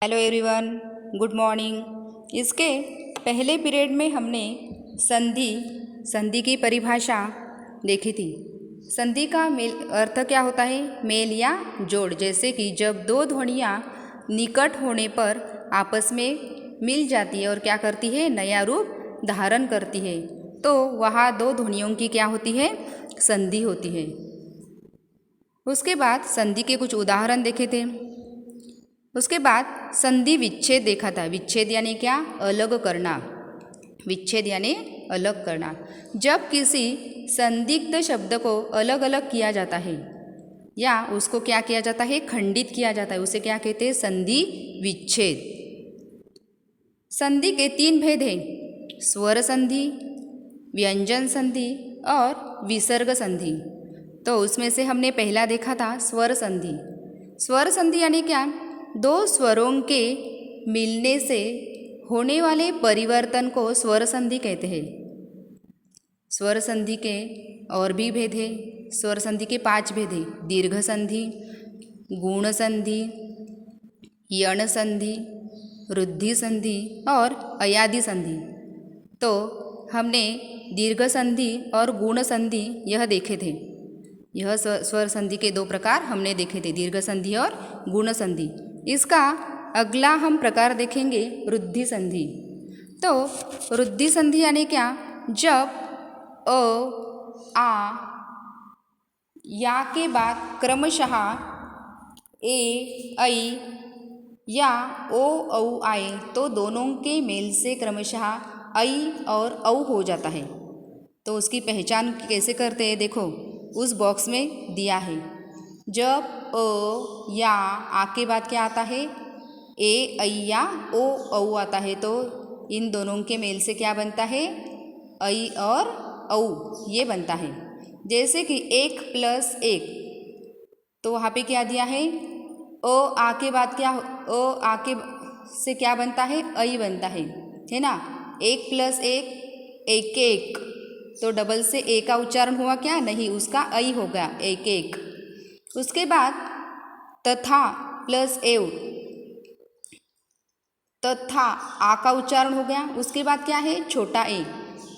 Hello everyone, good morning. इसके पहले period में हमने संधि की परिभाषा देखी थी। संधि का मेल अर्थ क्या होता है? मेल या जोड़। जैसे कि जब दो ध्वनियाँ निकट होने पर आपस में मिल जाती है और क्या करती है? नया रूप धारण करती है, तो वहाँ दो ध्वनियों की क्या होती है? संधि होती है। उसके बाद संधि के कुछ उदाहरण देखे थे। उसके बाद संधि विच्छेद देखा था। विच्छेद यानी क्या? अलग करना। विच्छेद यानी अलग करना। जब किसी संदिग्ध शब्द को अलग अलग किया जाता है या उसको क्या किया जाता है? खंडित किया जाता है, उसे क्या कहते हैं? संधि विच्छेद। संधि के तीन भेद हैं: स्वर संधि, व्यंजन संधि और विसर्ग संधि। तो उसमें से हमने पहला देखा था स्वर संधि। स्वर संधि यानी क्या? दो स्वरों के मिलने से होने वाले परिवर्तन को स्वर संधि कहते हैं। स्वर संधि के और भी भेद है। स्वर संधि के 5 भेद हैं: दीर्घ संधि, गुण संधि, यण संधि, रुद्धि संधि और अयादि संधि। तो हमने दीर्घ संधि और गुण संधि यह देखे थे। यह स्वर संधि के 2 प्रकार हमने देखे थे, दीर्घ संधि और गुण संधि। इसका अगला हम प्रकार देखेंगे रुद्धि संधि। तो रुद्धि संधि यानी क्या? जब अ, आ, या के बाद क्रमशः ए, ऐ या ओ, औ आए तो दोनों के मेल से क्रमशः ऐ और औ हो जाता है। तो उसकी पहचान कैसे करते हैं? देखो, उस बॉक्स में दिया है। जब अ या आ के बाद क्या आता है? ए, ऐ या ओ, औ आता है, तो इन दोनों के मेल से क्या बनता है? ऐ और औ ये बनता है। जैसे कि 1 + 1, तो वहाँ पे क्या दिया है? अ आ के बाद क्या? अ आ के से क्या बनता है? ऐ बनता है ना? 1 + 1 एक एक, तो डबल से ए का उच्चारण हुआ क्या? नहीं, उसका ऐ हो गया, एक एक। उसके बाद तथा + एव, तथा आ का उच्चारण हो गया। उसके बाद क्या है? छोटा ए,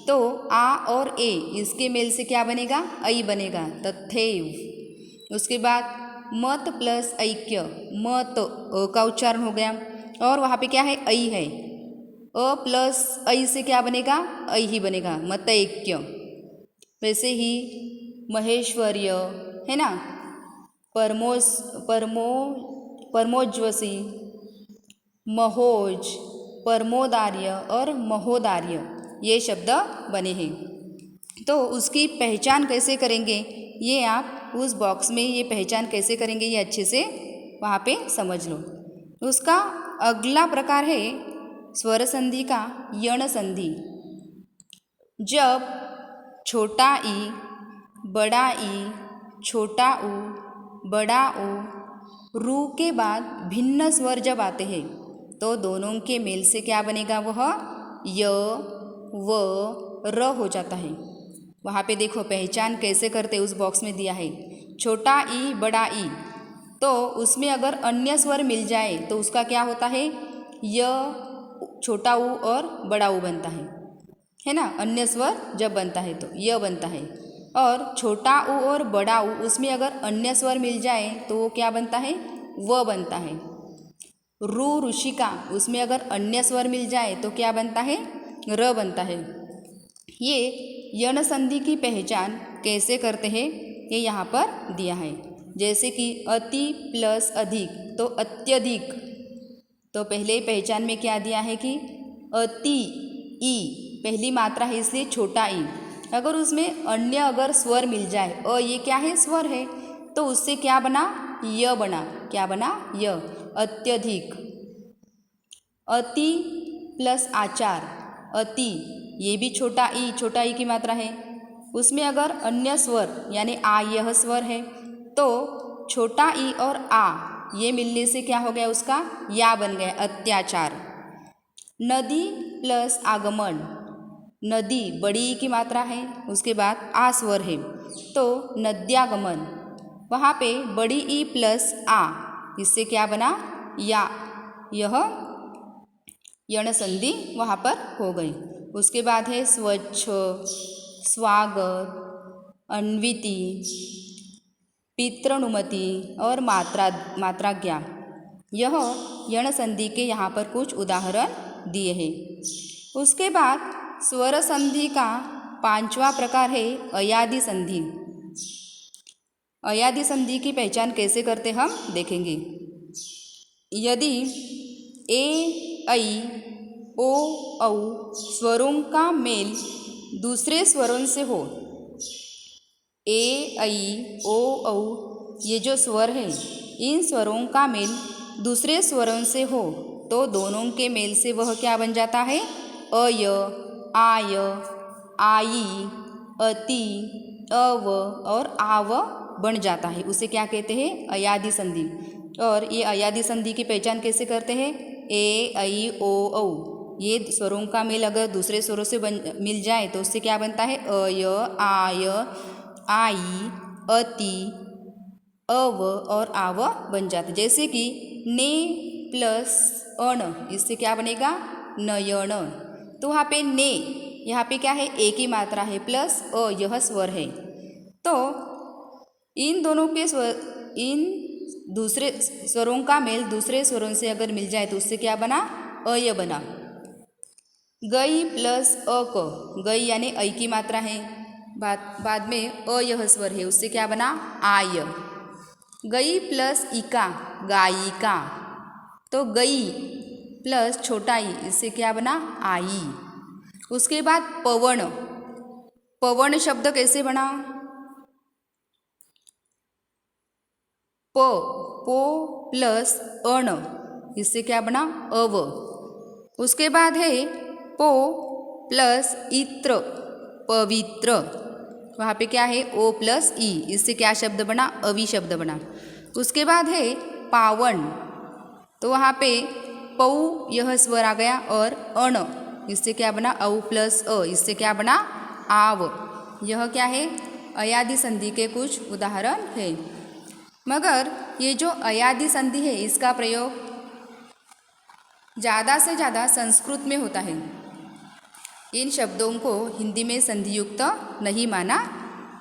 तो आ और ए इसके मेल से क्या बनेगा? ऐ बनेगा, तथैव। उसके बाद मत + ऐक्य, मत अ का उच्चारण हो गया और वहाँ पे क्या है? ऐ है। अ + ऐ से क्या बनेगा? ऐ ही बनेगा, मतैक्य। वैसे ही महेश्वर्य है ना, परमोज्वसी, महोज, परमोदार्य और महोदार्य ये शब्द बने हैं। तो उसकी पहचान कैसे करेंगे? ये आप उस बॉक्स में ये पहचान कैसे करेंगे, ये अच्छे से वहाँ पे समझ लो। उसका अगला प्रकार है स्वर संधि का यण संधि। जब छोटा ई, बड़ा ई, छोटा ऊ, बड़ा ऊ, रू के बाद भिन्न स्वर जब आते हैं तो दोनों के मेल से क्या बनेगा? वह य, व, र हो जाता है। वहाँ पे देखो पहचान कैसे करते, उस बॉक्स में दिया है। छोटा ई, बड़ा ई, तो उसमें अगर अन्य स्वर मिल जाए तो उसका क्या होता है? य, छोटा ऊ और बड़ा ऊ बनता है ना? अन्य स्वर जब बनता है तो य बनता है। और छोटा ऊ और बड़ा ऊ, उसमें अगर अन्य स्वर मिल जाए तो वो क्या बनता है? व बनता है। रू, ऋषिका, उसमें अगर अन्य स्वर मिल जाए तो क्या बनता है? र बनता है। ये यण संधि की पहचान कैसे करते हैं ये यहाँ पर दिया है। जैसे कि अति + अधिक, तो अत्यधिक। तो पहले पहचान में क्या दिया है कि अति, ई पहली मात्रा है इसलिए छोटा ई, अगर उसमें अन्य अगर स्वर मिल जाए, अ ये क्या है? स्वर है, तो उससे क्या बना? य बना। क्या बना? य, अत्यधिक। अति + आचार, अति ये भी छोटा ई की मात्रा है, उसमें अगर अन्य स्वर यानी आ यह स्वर है तो छोटा ई और आ ये मिलने से क्या हो गया? उसका या बन गया, अत्याचार। नदी + आगमन, नदी बड़ी ई की मात्रा है, उसके बाद आ स्वर है तो नद्यागमन। वहाँ पे बड़ी ई + आ, इससे क्या बना? या। यह यण संधि वहाँ पर हो गई। उसके बाद है स्वच्छ, स्वागत, अन्विति, पितृनुमति और मात्राज्ञा। यह यण संधि के यहाँ पर कुछ उदाहरण दिए हैं। उसके बाद स्वर संधि का पांचवा प्रकार है अयादि संधि। अयादि संधि की पहचान कैसे करते हम देखेंगे। यदि ए, ऐ, ओ, औ स्वरों का मेल दूसरे स्वरों से हो, ए, ऐ, ओ, औ ये जो स्वर है, इन स्वरों का मेल दूसरे स्वरों से हो तो दोनों के मेल से वह क्या बन जाता है? अय, आय, आई, अति, अव और आव बन जाता है। उसे क्या कहते हैं? अयादि संधि। और ये अयादि संधि की पहचान कैसे करते हैं? ए, ऐ, ओ, औ ये स्वरों का मेल अगर दूसरे स्वरों से मिल जाए तो उससे क्या बनता है? अय, आय, आई, अति, अव और आव बन जाते। जैसे कि ने प्लस अण, इससे क्या बनेगा? नयन। तो वहाँ पे ने, यहाँ पे क्या है? एक ही मात्रा है, प्लस अ यह स्वर है। तो इन दोनों के स्वर, इन दूसरे स्वरों का मेल दूसरे स्वरों से अगर मिल जाए तो उससे क्या बना? अय बना। गई प्लस अ क, गई यानी ऐ की मात्रा है, बाद में अ यह स्वर है, उससे क्या बना? आय। गई प्लस इका, गायिका। तो गई प्लस छोटा ई, इससे क्या बना? आई। उसके बाद पवन, पवन शब्द कैसे बना? प, पो प्लस अण, इससे क्या बना? अव। उसके बाद है पो प्लस इत्र, पवित्र। वहाँ पे क्या है? ओ प्लस ई, इससे क्या शब्द बना? अवि शब्द बना। उसके बाद है पावन, तो वहाँ पे पौ यह स्वर आ गया और अण, इससे क्या बना? औ प्लस अ, इससे क्या बना? आव। यह क्या है? अयादि संधि के कुछ उदाहरण है। मगर ये जो अयादि संधि है इसका प्रयोग ज़्यादा से ज़्यादा संस्कृत में होता है। इन शब्दों को हिंदी में संधियुक्त नहीं माना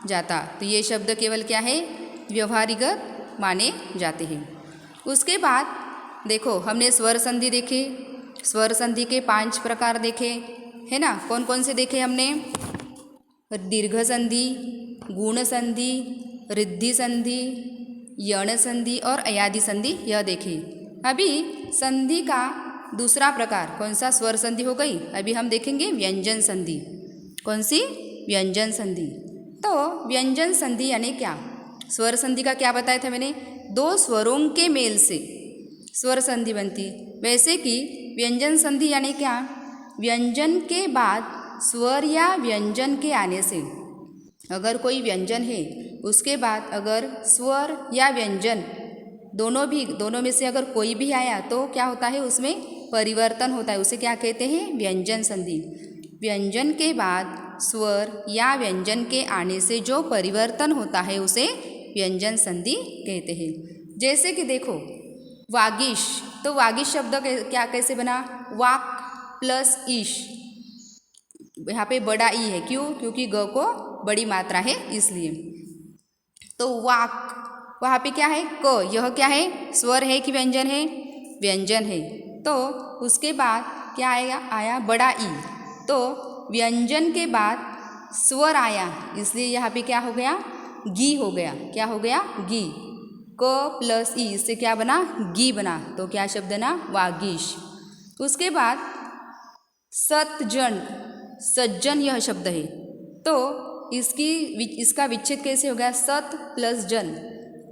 जाता। तो ये शब्द केवल क्या है? व्यवहारिक माने जाते हैं। उसके बाद देखो, हमने स्वर संधि देखे, स्वर संधि के 5 प्रकार देखे है ना। कौन कौन से देखे हमने? दीर्घ संधि, गुण संधि, रिद्धि संधि, यण संधि और अयादि संधि, यह देखे। अभी संधि का दूसरा प्रकार कौन सा? स्वर संधि हो गई। अभी हम देखेंगे व्यंजन संधि। कौन सी? व्यंजन संधि। तो व्यंजन संधि यानी क्या? स्वर संधि का क्या बताया था मैंने? दो स्वरों के मेल से स्वर संधि बनती। वैसे कि व्यंजन संधि यानी क्या? व्यंजन के बाद स्वर या व्यंजन के आने से, अगर कोई व्यंजन है उसके बाद अगर स्वर या व्यंजन दोनों में से अगर कोई भी आया तो क्या होता है? उसमें परिवर्तन होता है। उसे क्या कहते हैं? व्यंजन संधि। व्यंजन के बाद स्वर या व्यंजन के आने से जो परिवर्तन होता है उसे व्यंजन संधि कहते हैं। जैसे कि देखो वागीश, तो वागीश शब्द क्या कैसे बना? वाक प्लस ईश, यहाँ पे बड़ा ई है, क्यों? क्योंकि ग को बड़ी मात्रा है इसलिए। तो वाक, वहाँ पे क्या है? क, यह क्या है? स्वर है कि व्यंजन है? व्यंजन है। तो उसके बाद क्या आएगा? आया बड़ा ई। तो व्यंजन के बाद स्वर आया, इसलिए यहाँ पे क्या हो गया? गी हो गया। क्या हो गया? गी। क प्लस ई, इससे क्या बना? गी बना। तो क्या शब्द ना? वागीश। उसके बाद सतजन, सज्जन यह शब्द है, तो इसका विच्छेद कैसे हो गया? सत प्लस जन,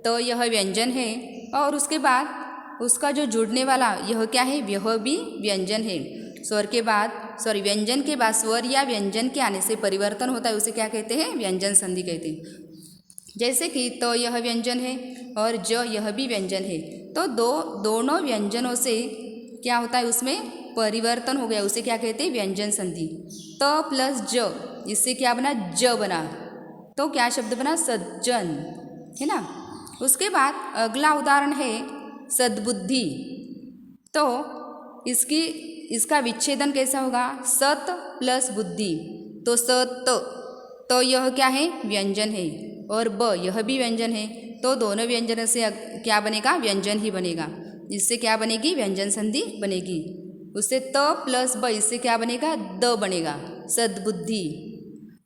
तो यह व्यंजन है। और उसके बाद उसका जो जुड़ने वाला यह क्या है? यह भी व्यंजन है। स्वर के बाद व्यंजन के बाद स्वर या व्यंजन के आने से परिवर्तन होता है, उसे क्या कहते हैं? व्यंजन संधि कहते हैं। जैसे कि तो यह व्यंजन है और ज यह भी व्यंजन है, तो दोनों व्यंजनों से क्या होता है? उसमें परिवर्तन हो गया, उसे क्या कहते हैं? व्यंजन संधि। त प्लस ज, इससे क्या बना? ज बना। तो क्या शब्द बना? सज्जन, है ना। उसके बाद अगला उदाहरण है सद्बुद्धि। तो इसका विच्छेदन कैसा होगा? सत प्लस बुद्धि, तो सत, तो यह क्या है? व्यंजन है, और ब यह भी व्यंजन है, तो दोनों व्यंजन से क्या बनेगा? व्यंजन ही बनेगा। इससे क्या बनेगी? व्यंजन संधि बनेगी। उससे त प्लस ब, इससे क्या बनेगा? द बनेगा, सद्बुद्धि।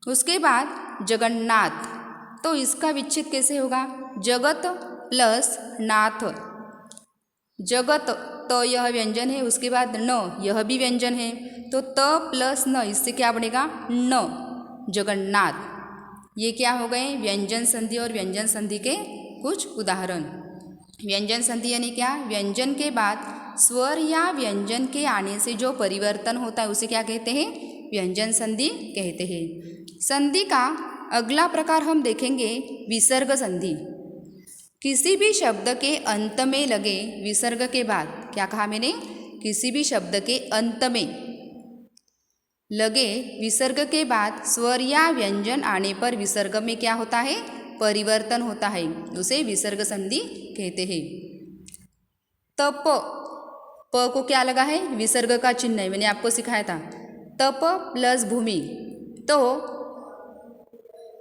उसके बाद जगन्नाथ, तो इसका विच्छेद कैसे होगा? जगत प्लस नाथ, जगत तो यह व्यंजन है, उसके बाद न यह भी व्यंजन है, तो त प्लस न, इससे क्या बनेगा? न, जगन्नाथ। ये क्या हो गए? व्यंजन संधि और व्यंजन संधि के कुछ उदाहरण। व्यंजन संधि यानी क्या? व्यंजन के बाद स्वर या व्यंजन के आने से जो परिवर्तन होता है उसे क्या कहते हैं? व्यंजन संधि कहते हैं। संधि का अगला प्रकार हम देखेंगे विसर्ग संधि। किसी भी शब्द के अंत में लगे विसर्ग के बाद, क्या कहा मैंने? किसी भी शब्द के अंत में लगे विसर्ग के बाद स्वर या व्यंजन आने पर विसर्ग में क्या होता है? परिवर्तन होता है, उसे विसर्ग संधि कहते हैं। तप, प को क्या लगा है? विसर्ग का चिन्ह है, मैंने आपको सिखाया था। तप प्लस भूमि, तो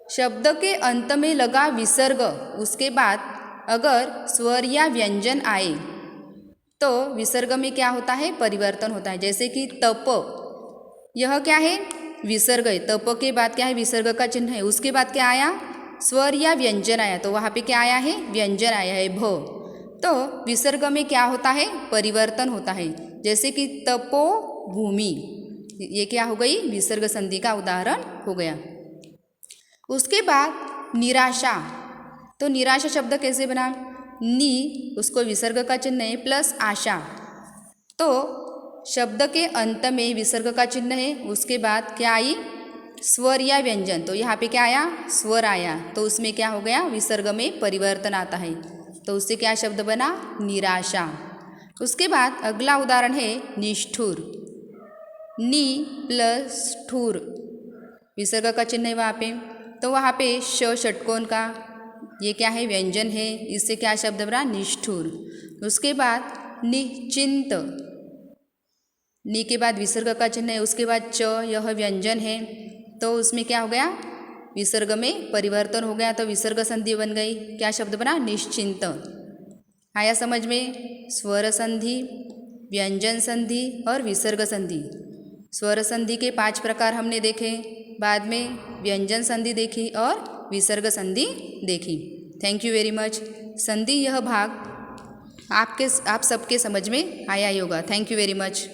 शब्द के अंत में लगा विसर्ग, उसके बाद अगर स्वर या व्यंजन आए तो विसर्ग में क्या होता है? परिवर्तन होता है। जैसे कि तप, यह क्या है? विसर्ग है, तप के बाद क्या है? विसर्ग का चिन्ह है, उसके बाद क्या आया? स्वर या व्यंजन आया, तो वहाँ पे क्या आया है? व्यंजन आया है, भ। तो विसर्ग में क्या होता है? परिवर्तन होता है। जैसे कि तपो भूमि, ये क्या हो गई? विसर्ग संधि का उदाहरण हो गया। उसके बाद निराशा, तो निराशा शब्द कैसे बना? नी, उसको विसर्ग का चिन्ह है, प्लस आशा, तो शब्द के अंत में विसर्ग का चिन्ह है, उसके बाद क्या आई? स्वर या व्यंजन, तो यहाँ पे क्या आया? स्वर आया, तो उसमें क्या हो गया? विसर्ग में परिवर्तन आता है, तो उससे क्या शब्द बना? निराशा। उसके बाद अगला उदाहरण है निष्ठुर। नी प्लस ठुर, विसर्ग का चिन्ह है वहाँ पे, तो वहाँ पे श षटकोण का, ये क्या है? व्यंजन है, इससे क्या शब्द बना? निष्ठुर। उसके बाद निश्चिंत, नी के बाद विसर्ग का चिन्ह है, उसके बाद च, यह व्यंजन है, तो उसमें क्या हो गया? विसर्ग में परिवर्तन हो गया, तो विसर्ग संधि बन गई। क्या शब्द बना? निश्चिंत। आया समझ में? स्वर संधि, व्यंजन संधि और विसर्ग संधि। स्वर संधि के 5 प्रकार हमने देखे, बाद में व्यंजन संधि देखी और विसर्ग संधि देखी। Thank you very much. संधि यह भाग आप सबके समझ में आया ही होगा। Thank you very much.